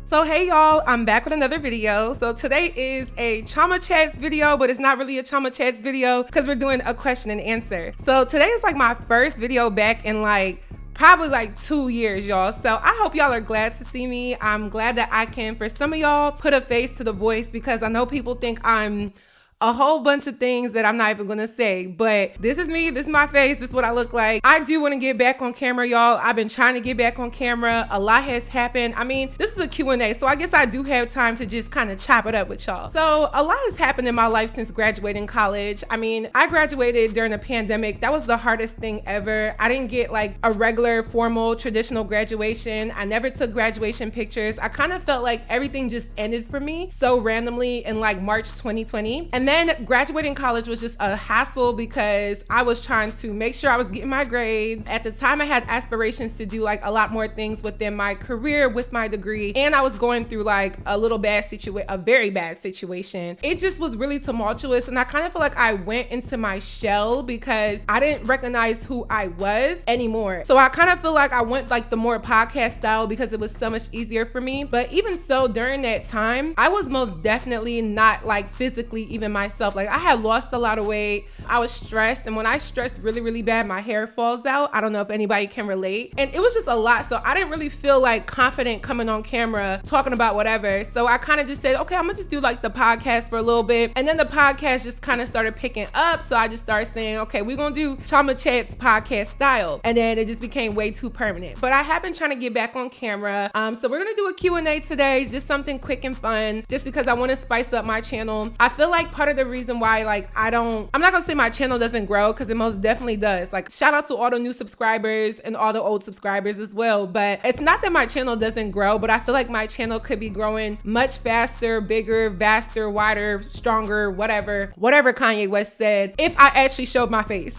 So hey y'all, I'm back with another video. So today is a Chioma Chats video, but it's not really a Chioma Chats video because we're doing a question and answer. So today is like my first video back in probably 2 years, y'all. So I hope y'all are glad to see me. I'm glad that I can, for some of y'all, put a face to the voice, because I know people think I'm a whole bunch of things that I'm not even gonna say, but this is me, this is my face, this is what I look like. I do want to get back on camera, y'all. I've been trying to get back on camera. A lot has happened. I mean, this is a Q&A, so I guess I do have time to just kind of chop it up with y'all. So a lot has happened in my life since graduating college. I mean, I graduated during the pandemic. That was the hardest thing ever. I didn't get like a regular formal traditional graduation. I never took graduation pictures. I kind of felt like everything just ended for me so randomly in like March 2020. And then graduating college was just a hassle because I was trying to make sure I was getting my grades. At the time, I had aspirations to do like a lot more things within my career with my degree, and I was going through like a very bad situation. It just was really tumultuous, and I kind of feel like I went into my shell because I didn't recognize who I was anymore. So I kind of feel like I went like the more podcast style because it was so much easier for me. But even so, during that time, I was most definitely not like physically even myself. Like, I had lost a lot of weight. I was stressed, and when I stressed really, really bad, my hair falls out. I don't know if anybody can relate. And it was just a lot. So I didn't really feel like confident coming on camera talking about whatever. So I kind of just said, okay, I'm gonna just do like the podcast for a little bit. And then the podcast just kind of started picking up. So I just started saying, okay, we're gonna do Chioma Chats podcast style. And then it just became way too permanent. But I have been trying to get back on camera. So we're gonna do a Q&A today, just something quick and fun, just because I want to spice up my channel. I feel like part of the reason why I'm not gonna say my channel doesn't grow, because it most definitely does. Like, shout out to all the new subscribers and all the old subscribers as well. But it's not that my channel doesn't grow, but I feel like my channel could be growing much faster, bigger, vaster, wider, stronger, whatever Kanye West said, if I actually showed my face.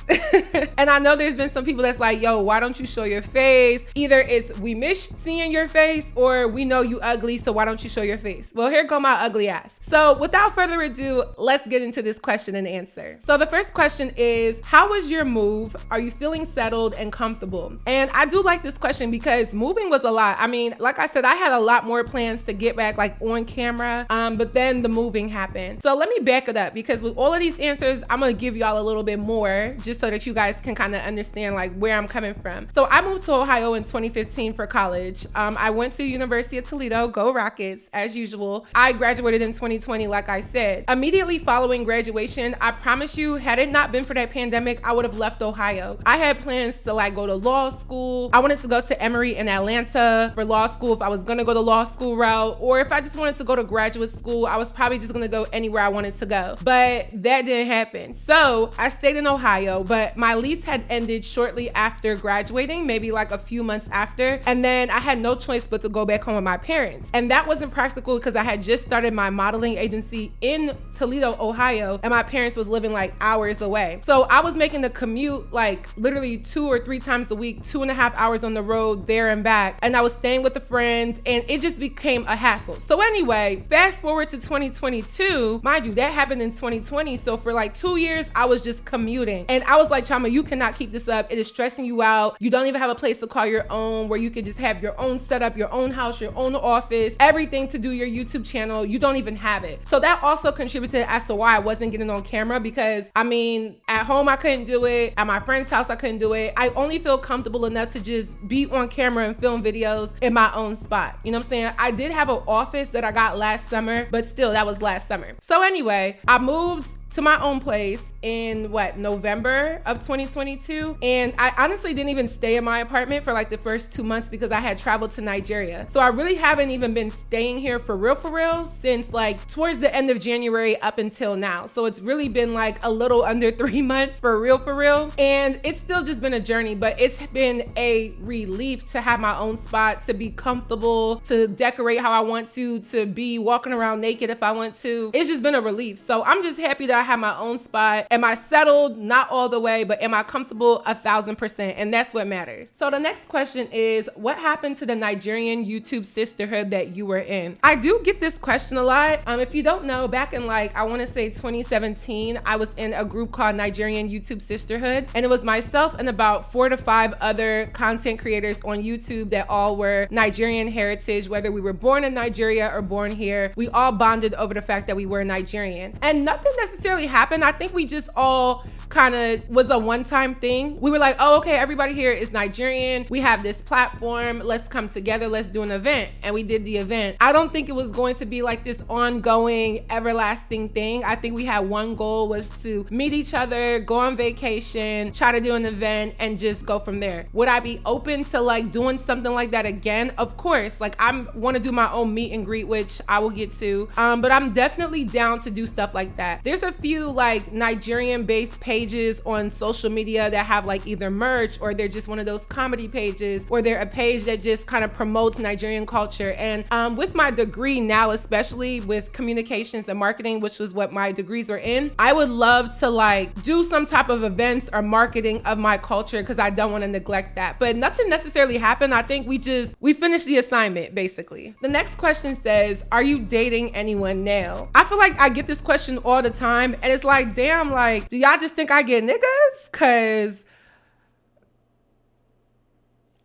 And I know there's been some people that's like, yo, why don't you show your face? Either it's we miss seeing your face, or we know you ugly, so why don't you show your face? Well, here go my ugly ass. So without further ado, let's get into this question and answer. So the first question is, how was your move? Are you feeling settled and comfortable? And I do like this question because moving was a lot. I mean, like I said, I had a lot more plans to get back like on camera, but then the moving happened. So let me back it up, because with all of these answers, I'm gonna give y'all a little bit more just so that you guys can kind of understand like where I'm coming from. So I moved to Ohio in 2015 for college. I went to University of Toledo, go Rockets, as usual. I graduated in 2020, like I said. Immediately following graduation, I promise you, had it not been for that pandemic, I would have left Ohio. I had plans to like go to law school. I wanted to go to Emory in Atlanta for law school if I was gonna go the law school route, or if I just wanted to go to graduate school, I was probably just gonna go anywhere I wanted to go. But that didn't happen. So I stayed in Ohio, but my lease had ended shortly after graduating, maybe like a few months after. And then I had no choice but to go back home with my parents. And that wasn't practical because I had just started my modeling agency in Toledo, Ohio, and my parents was living like hours away. So I was making the commute like literally 2 or 3 times a week, 2.5 hours on the road there and back. And I was staying with a friend, and it just became a hassle. So anyway, fast forward to 2022, mind you, that happened in 2020. So for like 2 years, I was just commuting. And I was like, Chioma, you cannot keep this up. It is stressing you out. You don't even have a place to call your own, where you could just have your own setup, your own house, your own office, everything to do your YouTube channel. You don't even have it. So that also contributed as to why I wasn't getting on camera, because I mean, at home I couldn't do it. At my friend's house I couldn't do it. I only feel comfortable enough to just be on camera and film videos in my own spot. You know what I'm saying? I did have an office that I got last summer, but still, that was last summer. So anyway, I moved to my own place in November of 2022. And I honestly didn't even stay in my apartment for like the first 2 months because I had traveled to Nigeria. So I really haven't even been staying here for real since like towards the end of January up until now. So it's really been like a little under 3 months for real. And it's still just been a journey, but it's been a relief to have my own spot, to be comfortable, to decorate how I want to be walking around naked if I want to. It's just been a relief. So I'm just happy that I have my own spot? Am I settled? Not all the way, but am I comfortable? 1000%. And that's what matters. So the next question is, what happened to the Nigerian YouTube sisterhood that you were in? I do get this question a lot. If you don't know, back in like, I want to say 2017, I was in a group called Nigerian YouTube Sisterhood. And it was myself and about 4 to 5 other content creators on YouTube that all were Nigerian heritage, whether we were born in Nigeria or born here. We all bonded over the fact that we were Nigerian. And nothing necessarily happened. I think we just all kind of was a one-time thing. We were like, oh, okay, everybody here is Nigerian. We have this platform. Let's come together. Let's do an event. And we did the event. I don't think it was going to be like this ongoing, everlasting thing. I think we had one goal, was to meet each other, go on vacation, try to do an event, and just go from there. Would I be open to like doing something like that again? Of course. Like, I want to do my own meet and greet, which I will get to. But I'm definitely down to do stuff like that. There's a few like Nigerian-based pages on social media that have like either merch, or they're just one of those comedy pages, or they're a page that just kind of promotes Nigerian culture. And with my degree now, especially with communications and marketing, which was what my degrees were in, I would love to like do some type of events or marketing of my culture, because I don't want to neglect that. But nothing necessarily happened. I think we finished the assignment, basically. The next question says, are you dating anyone now? I feel like I get this question all the time, and it's like, damn, like, do y'all just think I get niggas? Cause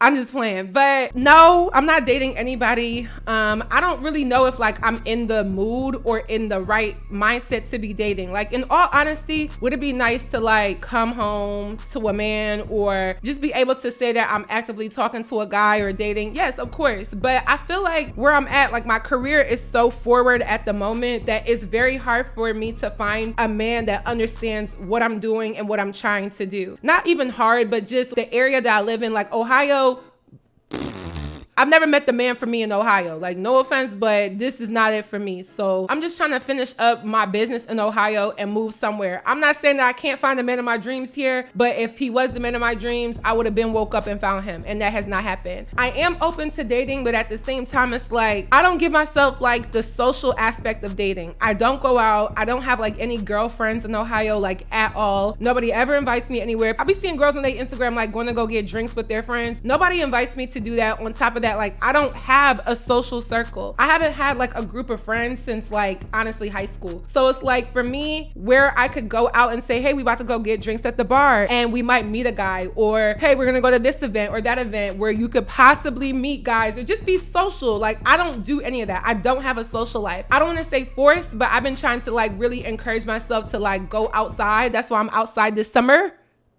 I'm just playing. But no, I'm not dating anybody. I don't really know if like I'm in the mood or in the right mindset to be dating. Like, in all honesty, would it be nice to like come home to a man, or just be able to say that I'm actively talking to a guy or dating? Yes, of course. But I feel like where I'm at, like my career is so forward at the moment that it's very hard for me to find a man that understands what I'm doing and what I'm trying to do. Not even hard, but just the area that I live in, like Ohio. I've never met the man for me in Ohio. Like, no offense, but this is not it for me. So I'm just trying to finish up my business in Ohio and move somewhere. I'm not saying that I can't find the man of my dreams here, but if he was the man of my dreams, I would have been woke up and found him, and that has not happened. I am open to dating, but at the same time, it's like, I don't give myself like the social aspect of dating. I don't go out. I don't have like any girlfriends in Ohio, like at all. Nobody ever invites me anywhere. I be seeing girls on their Instagram like going to go get drinks with their friends. Nobody invites me to do that. On top of that, like, I don't have a social circle. I haven't had like a group of friends since like honestly high school. So it's like, for me, where I could go out and say, hey, we about to go get drinks at the bar and we might meet a guy, or hey, we're gonna go to this event or that event, where you could possibly meet guys or just be social. Like, I don't do any of that. I don't have a social life. I don't want to say forced, but I've been trying to like really encourage myself to like go outside. That's why I'm outside this summer.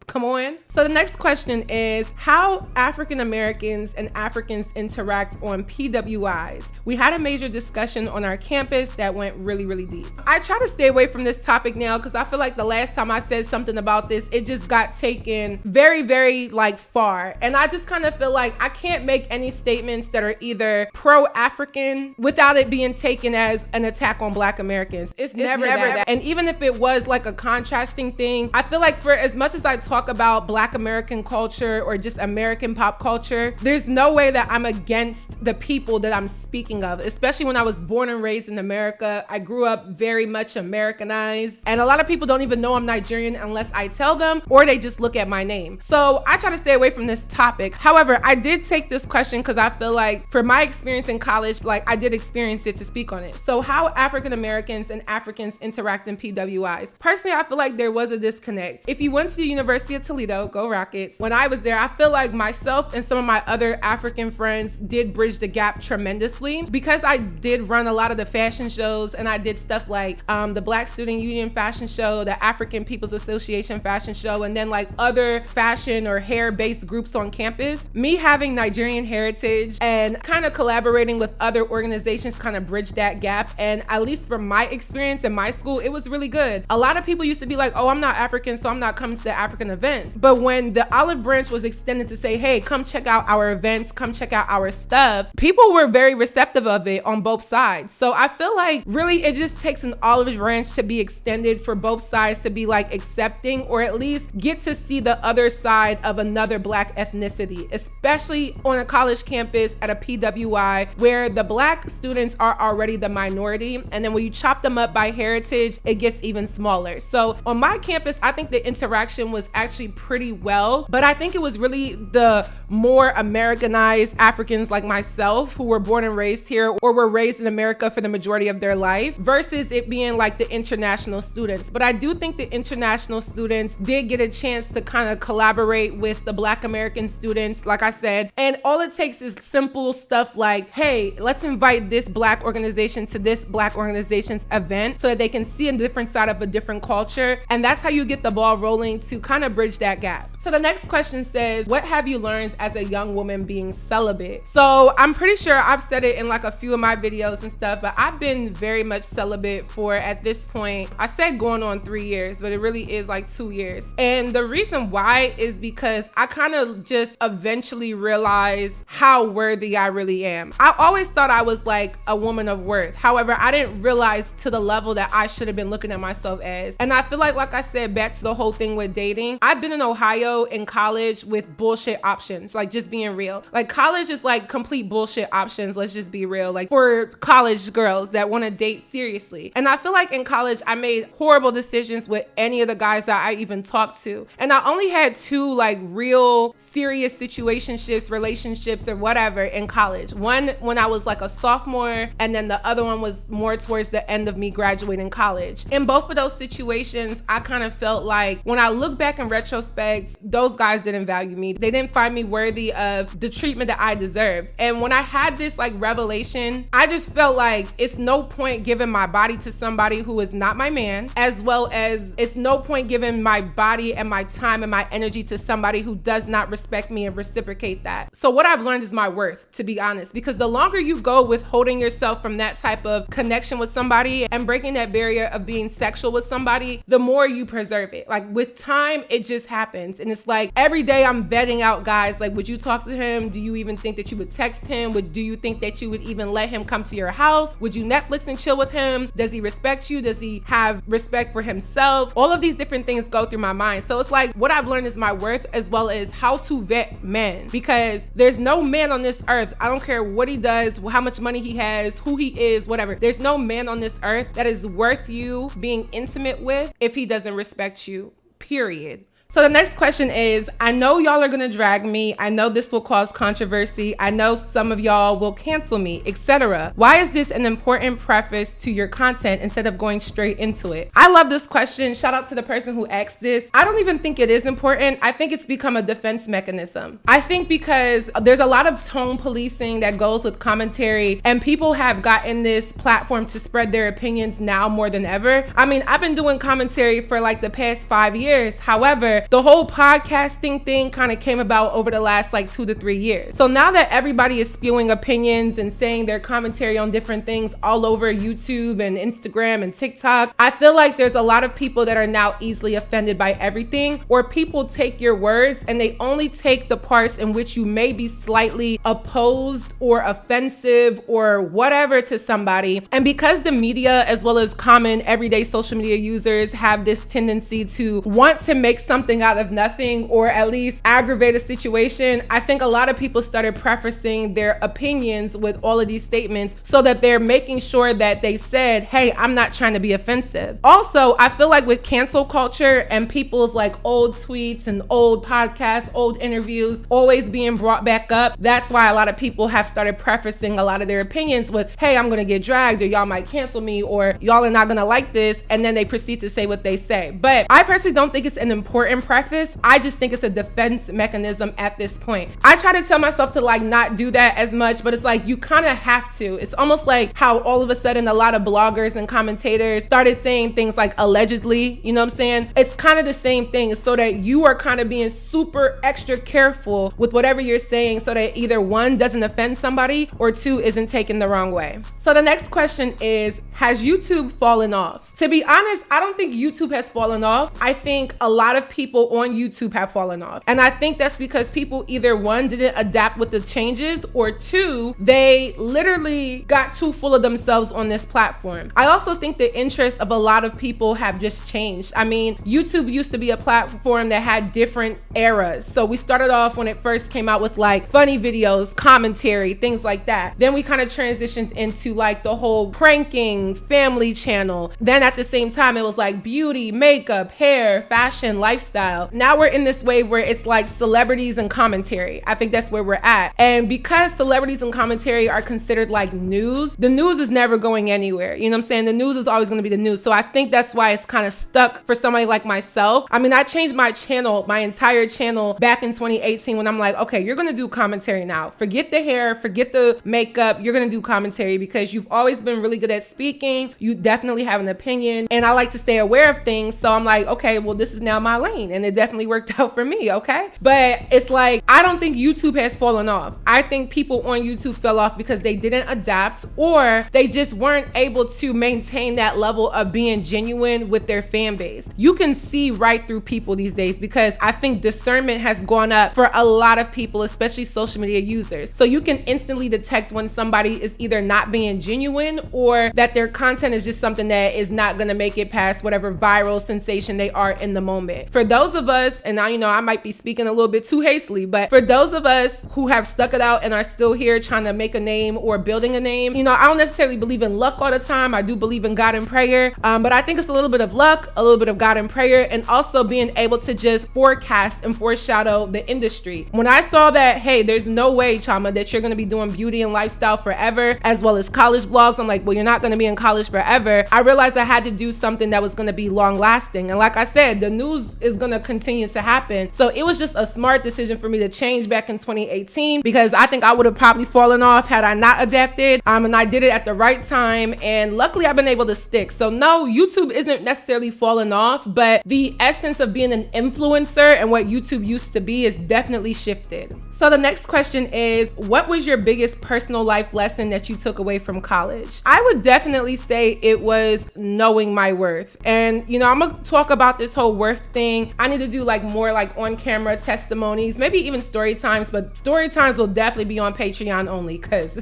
Come on. So the next question is, how African Americans and Africans interact on PWIs. We had a major discussion on our campus that went really, really deep. I try to stay away from this topic now because I feel like the last time I said something about this, it just got taken very, very like far. And I just kind of feel like I can't make any statements that are either pro-African without it being taken as an attack on Black Americans. It's never that. And even if it was like a contrasting thing, I feel like for as much as I talk about Black American culture or just American pop culture, there's no way that I'm against the people that I'm speaking of, especially when I was born and raised in America. I grew up very much Americanized, and a lot of people don't even know I'm Nigerian unless I tell them, or they just look at my name. So I try to stay away from this topic. However, I did take this question because I feel like for my experience in college, like I did experience it to speak on it. So how African Americans and Africans interact in PWIs. Personally, I feel like there was a disconnect. If you went to the University of Toledo, go Rockets. When I was there, I feel like myself and some of my other African friends did bridge the gap tremendously, because I did run a lot of the fashion shows, and I did stuff like the Black Student Union fashion show, the African People's Association fashion show, and then like other fashion or hair-based groups on campus. Me having Nigerian heritage and kind of collaborating with other organizations kind of bridged that gap. And at least from my experience in my school, it was really good. A lot of people used to be like, oh, I'm not African, so I'm not coming to the African events. But when the olive branch was extended to say, hey, come check out our events, come check out our stuff, people were very receptive of it on both sides. So I feel like really it just takes an olive branch to be extended for both sides to be like accepting, or at least get to see the other side of another Black ethnicity, especially on a college campus at a PWI where the Black students are already the minority. And then when you chop them up by heritage, it gets even smaller. So on my campus, I think the interaction was actually pretty well, but I think it was really the more Americanized Africans like myself who were born and raised here or were raised in America for the majority of their life versus it being like the international students. But I do think the international students did get a chance to kind of collaborate with the Black American students, like I said, and all it takes is simple stuff like, hey, let's invite this Black organization to this Black organization's event so that they can see a different side of a different culture. And that's how you get the ball rolling to kind of bridge that gap. So the next question says, what have you learned as a young woman being celibate? So I'm pretty sure I've said it in like a few of my videos and stuff, but I've been very much celibate for, at this point, I said going on 3 years, but it really is like 2 years. And the reason why is because I kind of just eventually realized how worthy I really am. I always thought I was like a woman of worth. However, I didn't realize to the level that I should have been looking at myself as. And I feel like I said, back to the whole thing with dating, I've been in Ohio in college with bullshit options, like just being real. Like college is like complete bullshit options. Let's just be real. Like for college girls that want to date seriously. And I feel like in college, I made horrible decisions with any of the guys that I even talked to. And I only had 2 like real serious situationships, relationships or whatever in college. One when I was like a sophomore, and then the other one was more towards the end of me graduating college. In both of those situations, I kind of felt like when I look back in retrospect, those guys didn't value me. They didn't find me worthy of the treatment that I deserved. And when I had this like revelation, I just felt like it's no point giving my body to somebody who is not my man, as well as it's no point giving my body and my time and my energy to somebody who does not respect me and reciprocate that. So what I've learned is my worth, to be honest, because the longer you go with holding yourself from that type of connection with somebody and breaking that barrier of being sexual with somebody, the more you preserve it. Like with time, it just happens. And it's like every day I'm vetting out guys, like, would you talk to him? Do you even think that you would text him? Do you think that you would even let him come to your house? Would you Netflix and chill with him? Does he respect you? Does he have respect for himself? All of these different things go through my mind. So it's like what I've learned is my worth, as well as how to vet men, because there's no man on this earth, I don't care what he does, how much money he has, who he is, whatever, there's no man on this earth that is worth you being intimate with if he doesn't respect you, period. So the next question is, I know y'all are gonna drag me. I know this will cause controversy. I know some of y'all will cancel me, etc. Why is this an important preface to your content instead of going straight into it? I love this question. Shout out to the person who asked this. I don't even think it is important. I think it's become a defense mechanism. I think because there's a lot of tone policing that goes with commentary, and people have gotten this platform to spread their opinions now more than ever. I mean, I've been doing commentary for like the past 5 years. However, the whole podcasting thing kind of came about over the last like 2 to 3 years. So now that everybody is spewing opinions and saying their commentary on different things all over YouTube and Instagram and TikTok, I feel like there's a lot of people that are now easily offended by everything, or people take your words and they only take the parts in which you may be slightly opposed or offensive or whatever to somebody. And because the media, as well as common everyday social media users, have this tendency to want to make something out of nothing, or at least aggravate a situation, I think a lot of people started prefacing their opinions with all of these statements so that they're making sure that they said, hey, I'm not trying to be offensive. Also, I feel like with cancel culture and people's like old tweets and old podcasts, old interviews always being brought back up, that's why a lot of people have started prefacing a lot of their opinions with, hey, I'm gonna get dragged, or y'all might cancel me, or y'all are not gonna like this, and then they proceed to say what they say. But I personally don't think it's an important preface. I just think it's a defense mechanism at this point. I try to tell myself to like not do that as much, but it's like you kind of have to. It's almost like how all of a sudden a lot of bloggers and commentators started saying things like allegedly, you know what I'm saying? It's kind of the same thing, so that you are kind of being super extra careful with whatever you're saying, so that either one, doesn't offend somebody, or two, isn't taken the wrong way. So the next question is, has YouTube fallen off? To be honest, I don't think YouTube has fallen off. I think a lot of people people on YouTube have fallen off. And I think that's because people either one, didn't adapt with the changes, or two, they literally got too full of themselves on this platform. I also think the interests of a lot of people have just changed. I mean, YouTube used to be a platform that had different eras. So we started off when it first came out with like funny videos, commentary, things like that. Then we kind of transitioned into like the whole pranking, family channel. Then at the same time, it was like beauty, makeup, hair, fashion, lifestyle. Now we're in this wave where it's like celebrities and commentary. I think that's where we're at. And because celebrities and commentary are considered like news, the news is never going anywhere. You know what I'm saying? The news is always going to be the news. So I think that's why it's kind of stuck for somebody like myself. I mean, I changed my channel, my entire channel back in 2018 when I'm like, okay, you're going to do commentary now. Forget the hair, forget the makeup. You're going to do commentary because you've always been really good at speaking. You definitely have an opinion and I like to stay aware of things. So I'm like, okay, well, this is now my lane. And it definitely worked out for me. Okay. But it's like, I don't think YouTube has fallen off. I think people on YouTube fell off because they didn't adapt or they just weren't able to maintain that level of being genuine with their fan base. You can see right through people these days because I think discernment has gone up for a lot of people, especially social media users. So you can instantly detect when somebody is either not being genuine or that their content is just something that is not going to make it past whatever viral sensation they are in the moment. For those of us, and now, you know, I might be speaking a little bit too hastily, but for those of us who have stuck it out and are still here trying to make a name or building a name, you know, I don't necessarily believe in luck all the time. I do believe in God and prayer, but I think it's a little bit of luck, a little bit of God and prayer, and also being able to just forecast and foreshadow the industry. When I saw that, hey, there's no way, Chioma, that you're going to be doing beauty and lifestyle forever, as well as college vlogs. I'm like, well, you're not going to be in college forever. I realized I had to do something that was going to be long lasting. And like I said, the news is going to continue to happen. So it was just a smart decision for me to change back in 2018 because I think I would have probably fallen off had I not adapted. And I did it at the right time. And luckily I've been able to stick. So no, YouTube isn't necessarily falling off, but the essence of being an influencer and what YouTube used to be is definitely shifted. So the next question is, what was your biggest personal life lesson that you took away from college? I would definitely say it was knowing my worth. And, you know, I'm gonna talk about this whole worth thing. I need to do like more like on camera testimonies, maybe even story times, but story times will definitely be on Patreon only because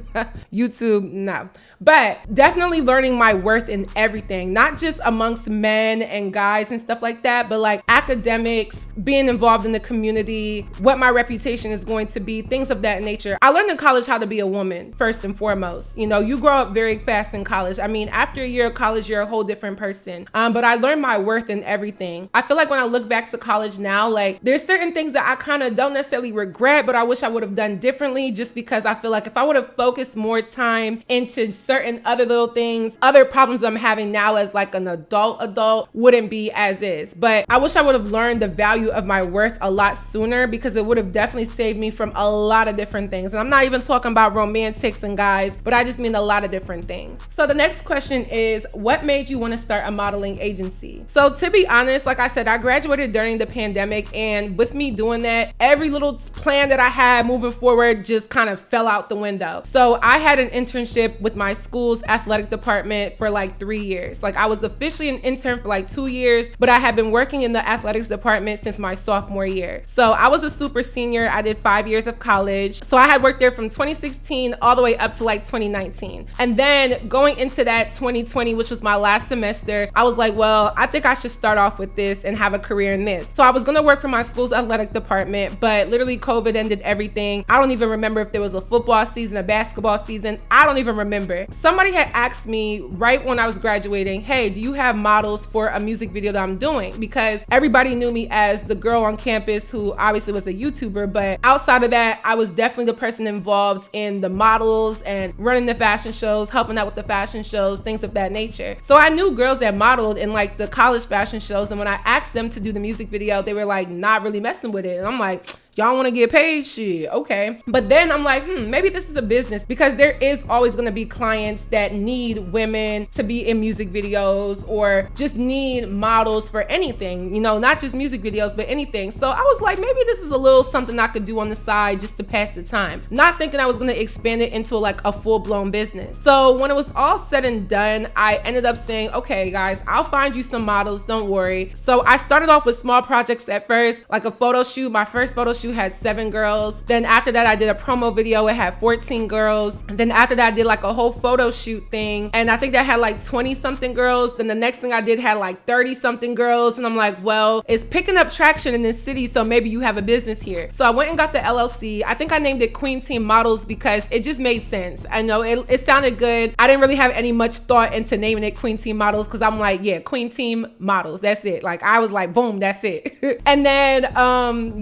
YouTube, no. But definitely learning my worth in everything, not just amongst men and guys and stuff like that, but like academics, being involved in the community, what my reputation is going to be, things of that nature. I learned in college how to be a woman, first and foremost. You know, you grow up very fast in college. I mean, after a year of college, you're a whole different person. But I learned my worth in everything. I feel like when I look back to college now, like there's certain things that I kind of don't necessarily regret, but I wish I would have done differently just because I feel like if I would have focused more time into certain other little things, other problems I'm having now as like an adult wouldn't be as is. But I wish I would have learned the value of my worth a lot sooner because it would have definitely saved me from a lot of different things. And I'm not even talking about romantics and guys, but I just mean a lot of different things. So the next question is, what made you want to start a modeling agency? So to be honest, like I said, I graduated during the pandemic, and with me doing that, every little plan that I had moving forward just kind of fell out the window. So I had an internship with my school's athletic department for like 3 years. Like I was officially an intern for like 2 years, but I had been working in the athletics department since my sophomore year. So I was a super senior. I did 5 years of college. So I had worked there from 2016 all the way up to like 2019. And then going into that 2020, which was my last semester, I was like, well, I think I should start off with this and have a career in this. So I was going to work for my school's athletic department, but literally COVID ended everything. I don't even remember if there was a football season, a basketball season. I don't even remember. Somebody had asked me right when I was graduating, hey, do you have models for a music video that I'm doing? Because everybody knew me as the girl on campus who obviously was a YouTuber, but outside of that, I was definitely the person involved in the models and running the fashion shows, helping out with the fashion shows, things of that nature. So I knew girls that modeled in like the college fashion shows, and when I asked them to do the music video, they were like not really messing with it. And I'm like, Y'all want to get paid? Shit, okay. But then I'm like, maybe this is a business, because there is always going to be clients that need women to be in music videos or just need models for anything, you know, not just music videos, but anything. So I was like, maybe this is a little something I could do on the side just to pass the time. Not thinking I was going to expand it into like a full-blown business. So when it was all said and done, I ended up saying, okay, guys, I'll find you some models, don't worry. So I started off with small projects at first, like a photo shoot. My first photo shoot had 7 girls. Then after that, I did a promo video. It had 14 girls. And then after that, I did like a whole photo shoot thing. And I think that had like 20 something girls. Then the next thing I did had like 30 something girls. And I'm like, well, it's picking up traction in this city, so maybe you have a business here. So I went and got the LLC. I think I named it Queen Team Models because it just made sense. I know it sounded good. I didn't really have any much thought into naming it Queen Team Models because I'm like, yeah, Queen Team Models, that's it. Like I was like, boom, that's it. And then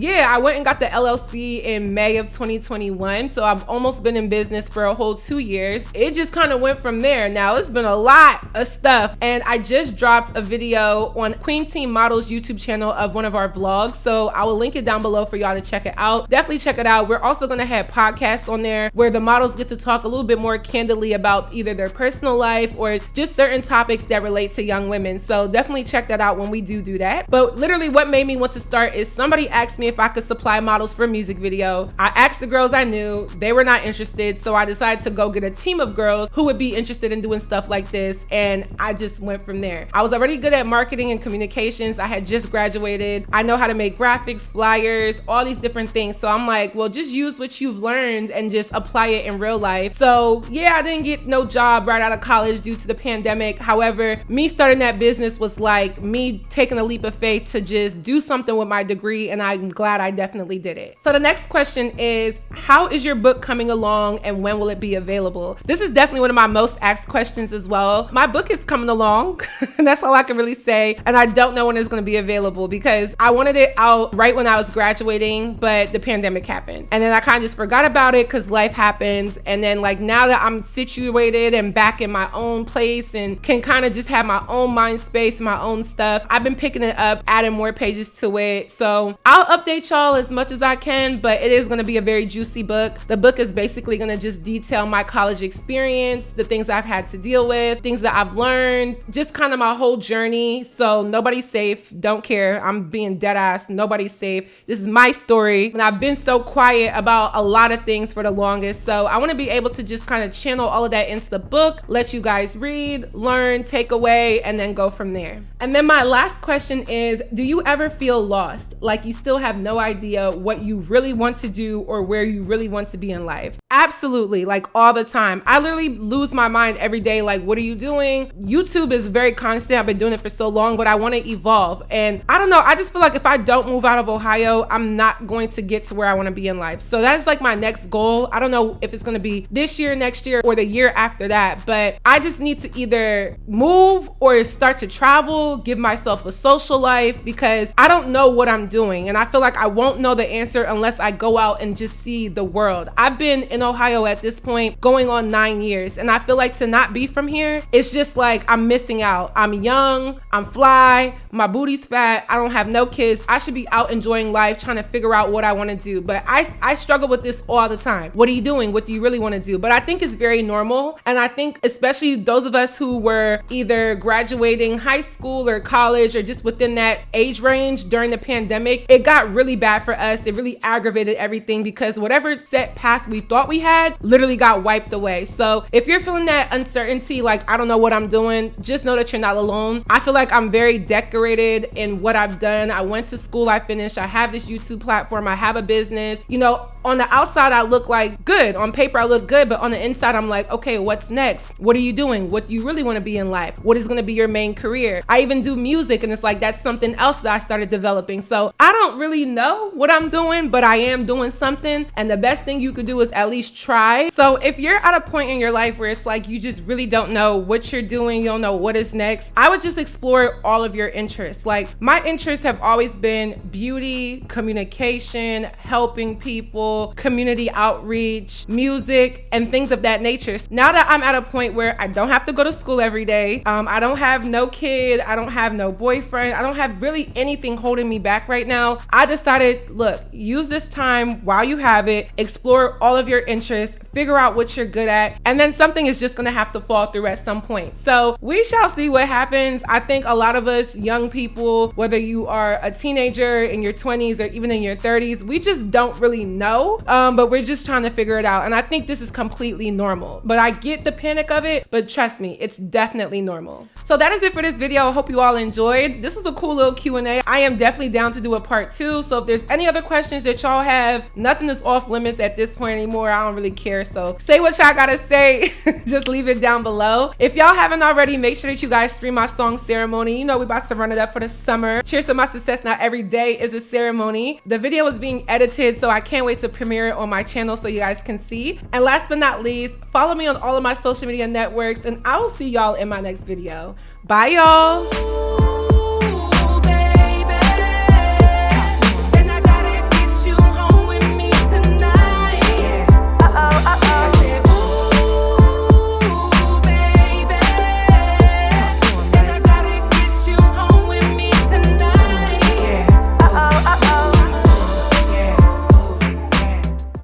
yeah, I went and got the LLC in May of 2021. So I've almost been in business for a whole 2 years. It just kind of went from there. Now it's been a lot of stuff, and I just dropped a video on Queen Team Models YouTube channel of one of our vlogs. So I will link it down below for y'all to check it out. Definitely check it out. We're also gonna have podcasts on there where the models get to talk a little bit more candidly about either their personal life or just certain topics that relate to young women. So definitely check that out when we do that. But literally what made me want to start is somebody asked me if I could supply models for a music video. I asked the girls I knew, they were not interested. So I decided to go get a team of girls who would be interested in doing stuff like this. And I just went from there. I was already good at marketing and communications. I had just graduated. I know how to make graphics, flyers, all these different things. So I'm like, well, just use what you've learned and just apply it in real life. So yeah, I didn't get no job right out of college due to the pandemic. However, me starting that business was like me taking a leap of faith to just do something with my degree, and I'm glad I definitely did it. So the next question is, how is your book coming along and when will it be available? This is definitely one of my most asked questions as well. My book is coming along. That's all I can really say. And I don't know when it's going to be available because I wanted it out right when I was graduating, but the pandemic happened. And then I kind of just forgot about it because life happens. And then like now that I'm situated and back in my own place and can kind of just have my own mind space, my own stuff, I've been picking it up, adding more pages to it. So I'll update y'all as much as I can, but it is going to be a very juicy book. The book is basically going to just detail my college experience, the things I've had to deal with, things that I've learned, just kind of my whole journey. So nobody's safe. Don't care. I'm being dead ass. Nobody's safe. This is my story. And I've been so quiet about a lot of things for the longest. So I want to be able to just kind of channel all of that into the book, let you guys read, learn, take away, and then go from there. And then my last question is, do you ever feel lost? Like you still have no idea what you really want to do or where you really want to be in life? Absolutely, like all the time. I literally lose my mind every day. Like, what are you doing? YouTube is very constant. I've been doing it for so long, but I want to evolve. And I don't know, I just feel like if I don't move out of Ohio, I'm not going to get to where I want to be in life. So that is like my next goal. I don't know if it's going to be this year, next year, or the year after that, but I just need to either move or start to travel, give myself a social life, because I don't know what I'm doing. And I feel like I won't know the answer unless I go out and just see the world. I've been in Ohio at this point going on 9 years, and I feel like to not be from here, it's just like I'm missing out. I'm young, I'm fly, my booty's fat, I don't have no kids. I should be out enjoying life, trying to figure out what I want to do. But I struggle with this all the time. What are you doing? What do you really want to do? But I think it's very normal. And I think especially those of us who were either graduating high school or college or just within that age range during the pandemic, it got really bad for us. It really aggravated everything because whatever set path we thought we had literally got wiped away. So if you're feeling that uncertainty, like I don't know what I'm doing, just know that you're not alone. I feel like I'm very decorated in what I've done. I went to school, I finished, I have this YouTube platform, I have a business. You know, on the outside, I look like good. On paper, I look good. But on the inside, I'm like, okay, what's next? What are you doing? What do you really want to be in life? What is going to be your main career? I even do music, and it's like, that's something else that I started developing. So I don't really know what I'm doing, but I am doing something. And the best thing you could do is at least try. So if you're at a point in your life where it's like, you just really don't know what you're doing, you don't know what is next, I would just explore all of your interests. Like my interests have always been beauty, communication, helping people, people, community outreach, music, and things of that nature. Now that I'm at a point where I don't have to go to school every day, I don't have no kid, I don't have no boyfriend, I don't have really anything holding me back right now, I decided, look, use this time while you have it, explore all of your interests, figure out what you're good at, and then something is just gonna have to fall through at some point. So we shall see what happens. I think a lot of us young people, whether you are a teenager in your 20s or even in your 30s, we just don't really know, but we're just trying to figure it out. And I think this is completely normal, but I get the panic of it, but trust me, it's definitely normal. So that is it for this video. I hope you all enjoyed. This is a cool little Q&A. I am definitely down to do a part 2. So if there's any other questions that y'all have, nothing is off limits at this point anymore. I don't really care. So say what y'all gotta say. Just leave it down below. If y'all haven't already, make sure that you guys stream my song Ceremony. You know we about to run it up for the summer. Cheers to my success. Now every day is a ceremony. The video is being edited, so I can't wait to premiere it on my channel so you guys can see. And last but not least, follow me on all of my social media networks, and I will see y'all in my next video. Bye y'all.